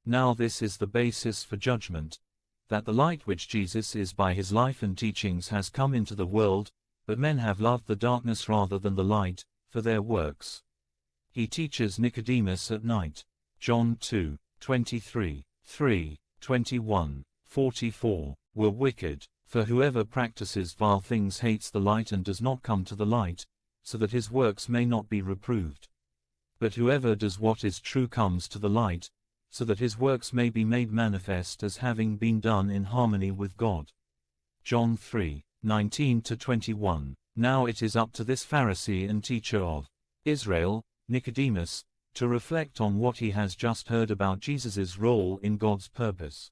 Now this is the basis for judgment, that the light which Jesus is by his life and teachings has come into the world, but men have loved the darkness rather than the light, for their works. He teaches Nicodemus at night. John 2, 23, 3, 21, 44, were wicked, for whoever practices vile things hates the light and does not come to the light, so that his works may not be reproved. But whoever does what is true comes to the light, so that his works may be made manifest as having been done in harmony with God. John 3, 19-21. Now it is up to this Pharisee and teacher of Israel, Nicodemus, to reflect on what he has just heard about Jesus' role in God's purpose.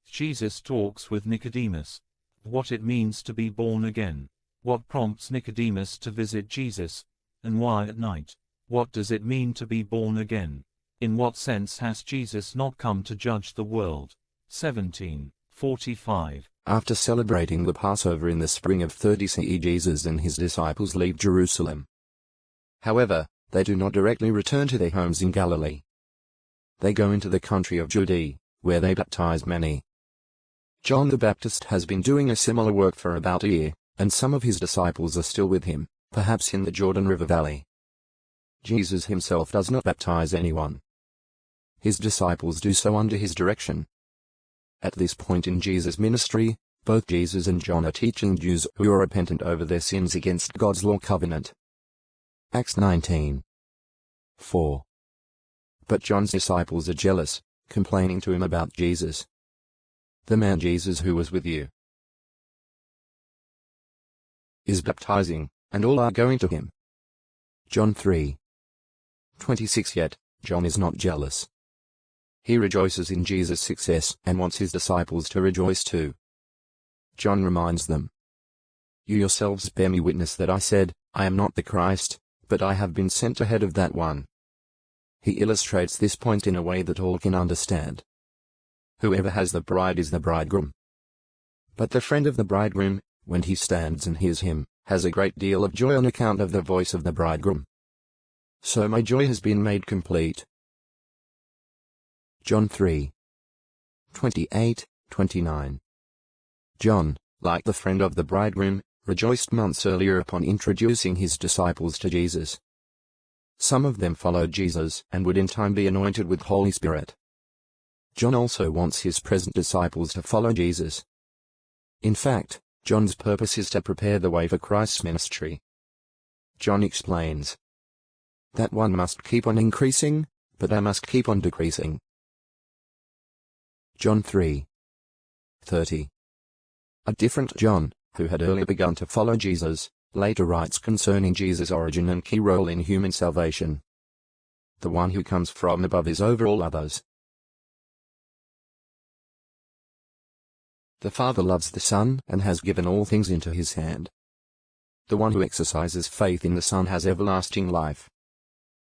Jesus talks with Nicodemus. What it means to be born again. What prompts Nicodemus to visit Jesus, and why at night? What does it mean to be born again? In what sense has Jesus not come to judge the world? 17:45. After celebrating the Passover in the spring of 30 CE, Jesus and his disciples leave Jerusalem. However, they do not directly return to their homes in Galilee. They go into the country of Judea, where they baptize many. John the Baptist has been doing a similar work for about a year, and some of his disciples are still with him, perhaps in the Jordan River Valley. Jesus himself does not baptize anyone. His disciples do so under his direction. At this point in Jesus' ministry, both Jesus and John are teaching Jews who are repentant over their sins against God's law covenant. Acts 19:4. But John's disciples are jealous, complaining to him about Jesus. The man Jesus who was with you is baptizing, and all are going to him. John 3:26. Yet, John is not jealous. He rejoices in Jesus' success and wants his disciples to rejoice too. John reminds them, "You yourselves bear me witness that I said, I am not the Christ, but I have been sent ahead of that one." He illustrates this point in a way that all can understand. Whoever has the bride is the bridegroom. But the friend of the bridegroom, when he stands and hears him, has a great deal of joy on account of the voice of the bridegroom. So my joy has been made complete. John 3:28-29. John, like the friend of the bridegroom, rejoiced months earlier upon introducing his disciples to Jesus. Some of them followed Jesus and would in time be anointed with Holy Spirit. John also wants his present disciples to follow Jesus. In fact, John's purpose is to prepare the way for Christ's ministry. John explains that one must keep on increasing, but I must keep on decreasing. John 3:30. A different John, who had earlier begun to follow Jesus, later writes concerning Jesus' origin and key role in human salvation. The one who comes from above is over all others. The Father loves the Son and has given all things into his hand. The one who exercises faith in the Son has everlasting life.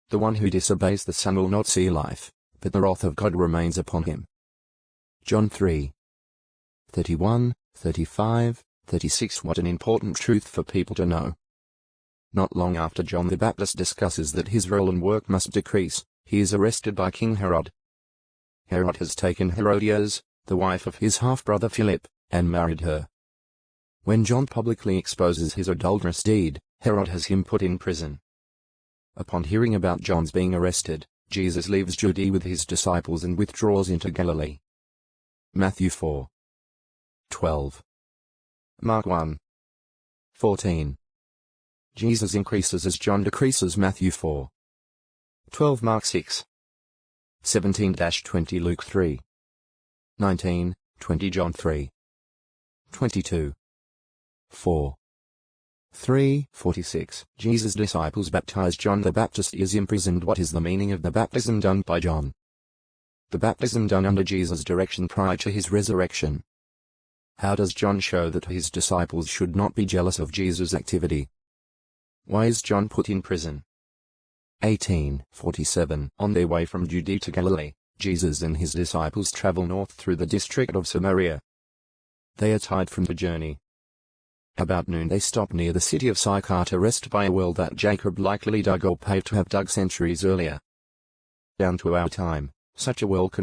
The one who disobeys the Son will not see life, but the wrath of God remains upon him. John 3:31, 35, 36. What an important truth for people to know. Not long after John the Baptist discusses that his role and work must decrease, he is arrested by King Herod. Herod has taken Herodias, the wife of his half-brother Philip, and married her. When John publicly exposes his adulterous deed, Herod has him put in prison. Upon hearing about John's being arrested, Jesus leaves Judea with his disciples and withdraws into Galilee. Matthew 4:12. Mark 1:14. Jesus increases as John decreases. Matthew 4:12. Mark 6:17-20. Luke 3:19-20. John 3:22. 3:46. Jesus' disciples baptize. John the Baptist is imprisoned. What is the meaning of the baptism done by John? The baptism done under Jesus' direction prior to his resurrection. How does John show that his disciples should not be jealous of Jesus' activity? Why is John put in prison? 18:47. On their way from Judea to Galilee, Jesus and his disciples travel north through the district of Samaria. They are tired from the journey. About noon they stop near the city of Sychar to rest by a well that Jacob likely dug or paved to have dug centuries earlier. Down to our time, such a well can